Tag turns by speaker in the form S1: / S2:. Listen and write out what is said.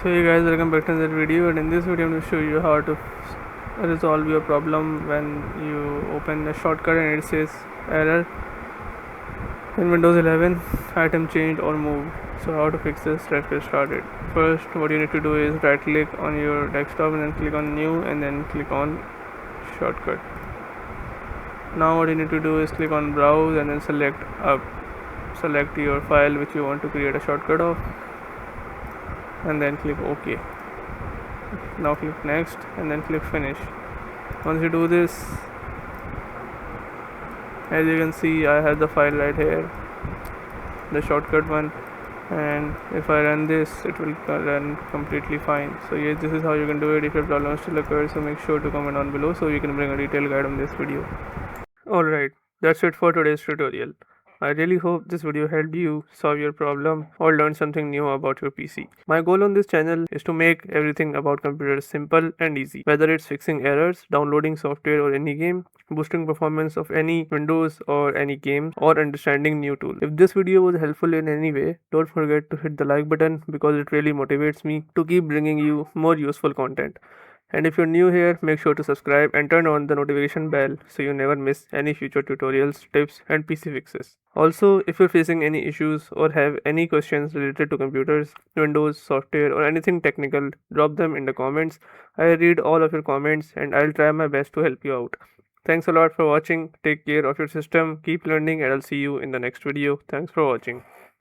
S1: So hey guys, welcome back to another video, and in this video I'm going to show you how to resolve your problem when you open a shortcut and it says error in Windows 11 item changed or moved. So how to fix this? Let's get started. First, what you need to do is right click on your desktop and then click on new and then click on shortcut. Now what you need to do is click on browse and then select your file which you want to create a shortcut of and then click OK. Now click next and then click finish. Once you do this, as you can see, I have the file right here, the shortcut one, and if I run this it will run completely fine. So yes, this is how you can do it. If your problem still occurs, so make sure to comment down below so we can bring a detailed guide on this video. Alright, that's it for today's tutorial. I really hope this video helped you solve your problem or learn something new about your PC. My goal on this channel is to make everything about computers simple and easy, whether it's fixing errors, downloading software or any game, boosting performance of any Windows or any game, or understanding new tools. If this video was helpful in any way, don't forget to hit the like button because it really motivates me to keep bringing you more useful content. And if you're new here, make sure to subscribe and turn on the notification bell so you never miss any future tutorials, tips, and PC fixes. Also, if you're facing any issues or have any questions related to computers, Windows, software, or anything technical, drop them in the comments. I read all of your comments and I'll try my best to help you out. Thanks a lot for watching. Take care of your system, keep learning, and I'll see you in the next video. Thanks for watching.